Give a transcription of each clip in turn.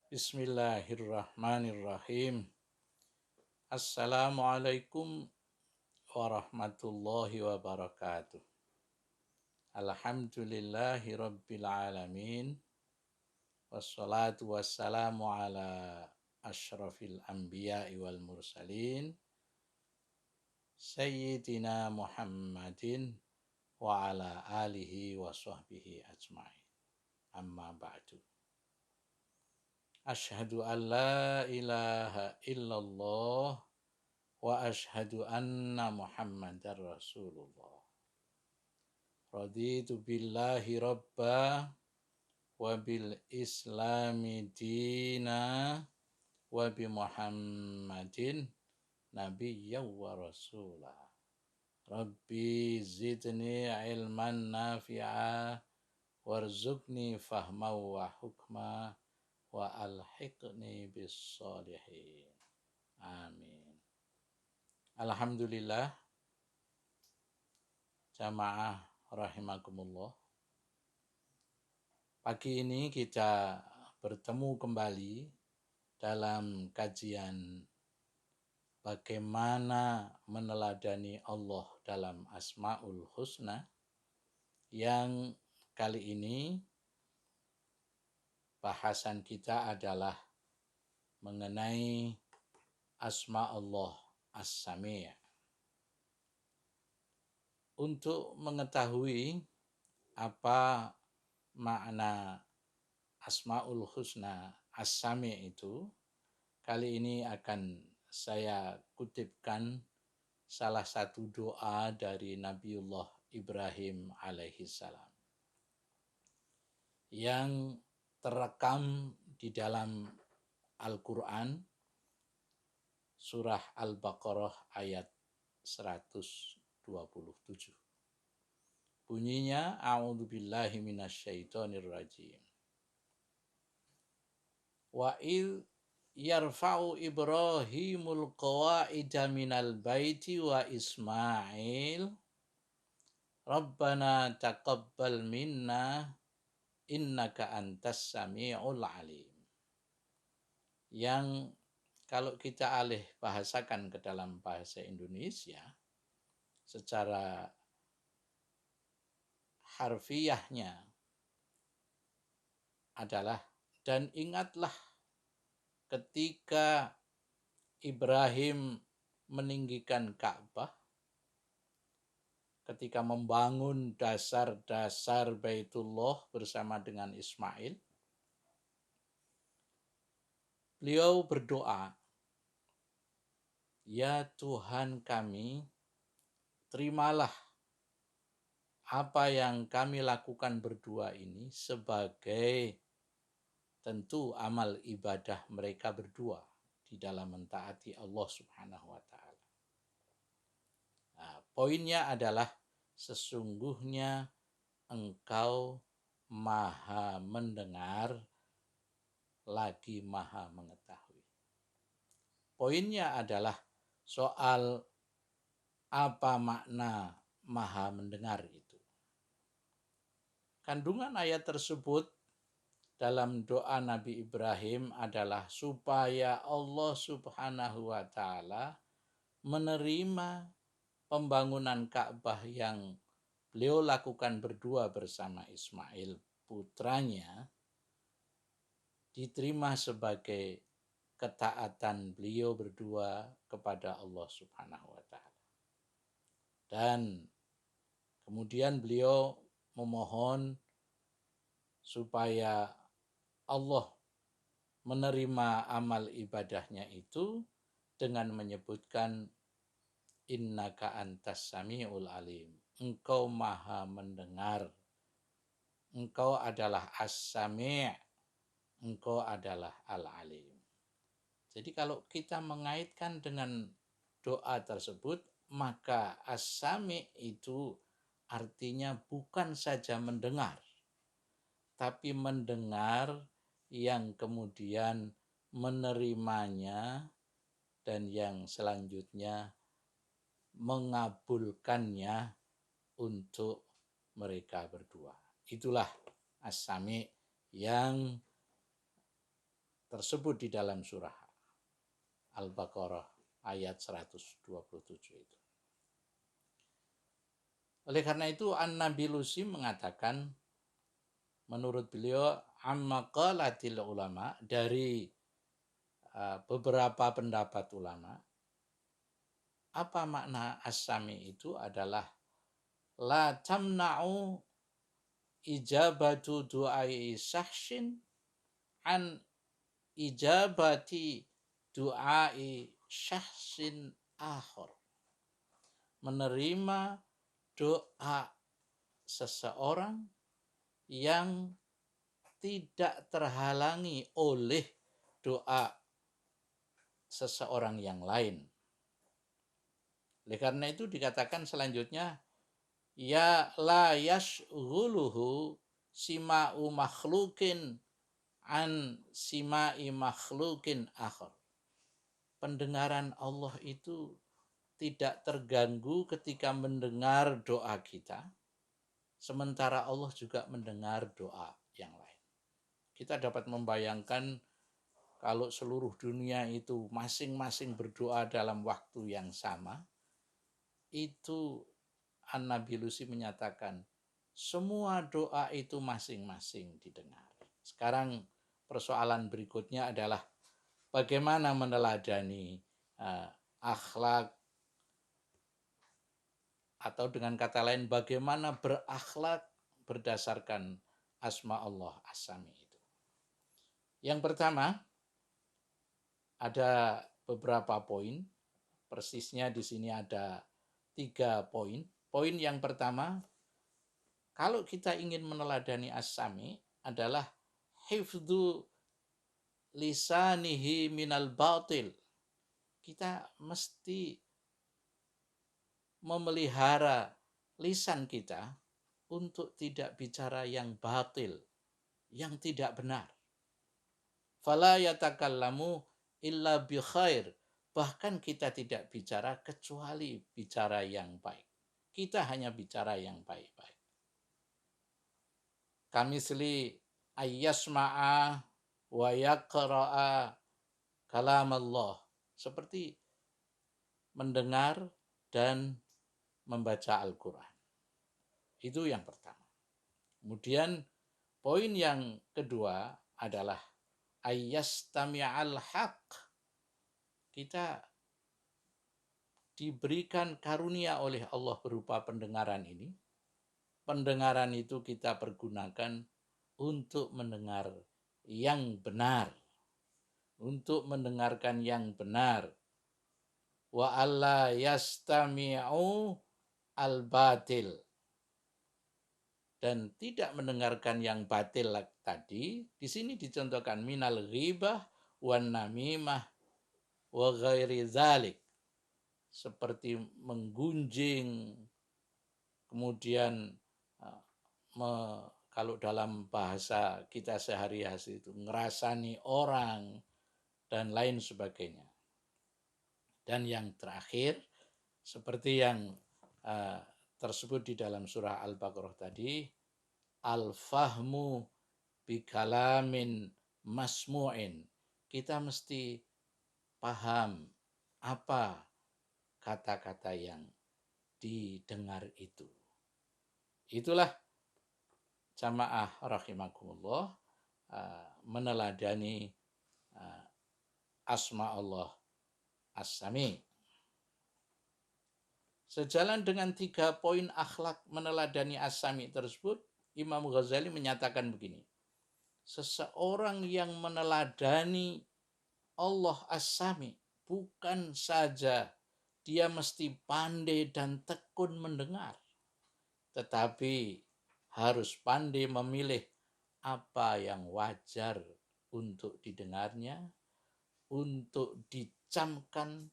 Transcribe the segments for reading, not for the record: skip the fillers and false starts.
Bismillahirrahmanirrahim. Assalamualaikum warahmatullahi wabarakatuh. Alhamdulillahi rabbil alamin. Wassalatu wassalamu ala asyrafil anbiya'i wal mursalin. Sayyidina Muhammadin wa ala alihi wa sahbihi ajma'in. Amma ba'du. Asyhadu an la ilaha illallah wa asyhadu anna Muhammadar Rasulullah. Raditu billahi rabba wa bil islami dina wa bi Muhammadin nabiyyan wa rasula. Rabbi zidni ilman nafi'a warzuqni fahma wa hukma wa alhiqni bis solihin. Amin. Alhamdulillah, jamaah rahimakumullah. Pagi ini kita bertemu kembali dalam kajian bagaimana meneladani Allah dalam Asmaul Husna, yang kali ini bahasan kita adalah mengenai Asma Allah As-Sami'. Untuk mengetahui apa makna Asmaul Husna As-Sami' itu, kali ini akan saya kutipkan salah satu doa dari Nabiullah Ibrahim alaihissalam yang terekam di dalam Al-Quran surah Al-Baqarah ayat 127. Bunyinya, a'udzubillahi minasyaitonirrajim. Wa id yarfa'u Ibrahimul qawa'ida minal baiti wa Ismail Rabbana taqabbal minna innaka antas sami'ul alim. Yang kalau kita alih bahasakan ke dalam bahasa Indonesia, secara harfiahnya adalah, dan ingatlah ketika Ibrahim meninggikan Ka'bah, ketika membangun dasar-dasar Baitullah bersama dengan Ismail, beliau berdoa, ya Tuhan kami, terimalah apa yang kami lakukan berdua ini sebagai tentu amal ibadah mereka berdua di dalam mentaati Allah Subhanahu wa ta'ala. Nah, poinnya adalah sesungguhnya engkau maha mendengar lagi maha mengetahui. Poinnya adalah soal apa makna maha mendengar itu. Kandungan ayat tersebut dalam doa Nabi Ibrahim adalah supaya Allah Subhanahu wa ta'ala menerima pembangunan Ka'bah yang beliau lakukan berdua bersama Ismail putranya, diterima sebagai ketaatan beliau berdua kepada Allah Subhanahu wa ta'ala. Dan kemudian beliau memohon supaya Allah menerima amal ibadahnya itu dengan menyebutkan innaka antas sami'ul alim. Engkau maha mendengar. Engkau adalah as-sami'. Engkau adalah al-alim. Jadi kalau kita mengaitkan dengan doa tersebut, maka as-sami' itu artinya bukan saja mendengar, tapi mendengar yang kemudian menerimanya dan yang selanjutnya mengabulkannya untuk mereka berdua. Itulah as-sami' yang tersebut di dalam surah Al-Baqarah ayat 127 itu. Oleh karena itu An-Nabilusi mengatakan, menurut beliau, amma qalatil ulama, dari beberapa pendapat ulama, apa makna as-sami itu adalah la tamna'u ijabatu du'ai sahshin an ijabati du'ai syahsin akhor. Menerima doa seseorang yang tidak terhalangi oleh doa seseorang yang lain. Oleh karena itu dikatakan selanjutnya, ya la yashghuluhu sima'u makhlukin an sima'i makhlukin akhar. Pendengaran Allah itu tidak terganggu ketika mendengar doa kita, sementara Allah juga mendengar doa yang lain. Kita dapat membayangkan kalau seluruh dunia itu masing-masing berdoa dalam waktu yang sama, itu An-Nabilusi menyatakan semua doa itu masing-masing didengar. Sekarang persoalan berikutnya adalah bagaimana meneladani akhlak, atau dengan kata lain bagaimana berakhlak berdasarkan asma Allah as-sami itu. Yang pertama, ada beberapa poin, persisnya di sini ada 3 poin. Poin yang pertama, kalau kita ingin meneladani as-sami adalah hifdzu lisanihi minal batil. Kita mesti memelihara lisan kita untuk tidak bicara yang batil, yang tidak benar. Fala yatakallamu illa bi khair. Bahkan kita tidak bicara kecuali bicara yang baik. Kita hanya bicara yang baik-baik. Kamisli ayyasma'a wa yaqra'a kalam Allah. Seperti mendengar dan membaca Al-Quran. Itu yang pertama. Kemudian poin yang kedua adalah ayyastami'al haq. Kita diberikan karunia oleh Allah berupa pendengaran ini. Pendengaran itu kita pergunakan untuk mendengar yang benar. Untuk mendengarkan yang benar. Wa alla yastami'u al-batil. Dan tidak mendengarkan yang batil tadi, di sini dicontohkan minal ghibah wan namimah wa ghairi dzalik, seperti menggunjing, kemudian kalau dalam bahasa kita sehari-hari itu ngerasani orang dan lain sebagainya. Dan yang terakhir, seperti yang tersebut di dalam surah Al-Baqarah tadi, al-fahmu bikalamin masmu'in. Kita mesti paham apa kata-kata yang didengar itu. Itulah jamaah rahimakumullah, meneladani asma Allah as-sami. Sejalan dengan 3 poin akhlak meneladani as-sami tersebut, Imam Ghazali menyatakan begini, seseorang yang meneladani Allah as-sami bukan saja dia mesti pandai dan tekun mendengar, tetapi harus pandai memilih apa yang wajar untuk didengarnya, untuk dicamkan,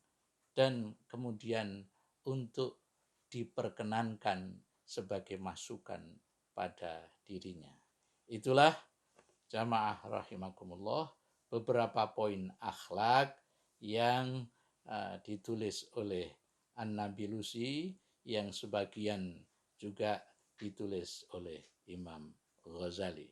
dan kemudian untuk diperkenankan sebagai masukan pada dirinya. Itulah jamaah rahimakumullah beberapa poin akhlak yang ditulis oleh An-Nabilusi, yang sebagian juga ditulis oleh Imam Ghazali.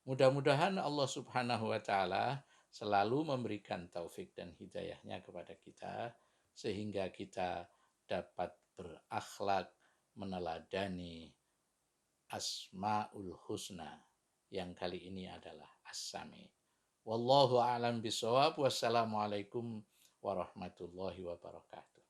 Mudah-mudahan Allah Subhanahu wa taala selalu memberikan taufik dan hidayahnya kepada kita, sehingga kita dapat berakhlak meneladani Asmaul Husna, yang kali ini adalah As-Sami. Wallahu a'lam bishawab. Wassalamualaikum warahmatullahi wabarakatuh.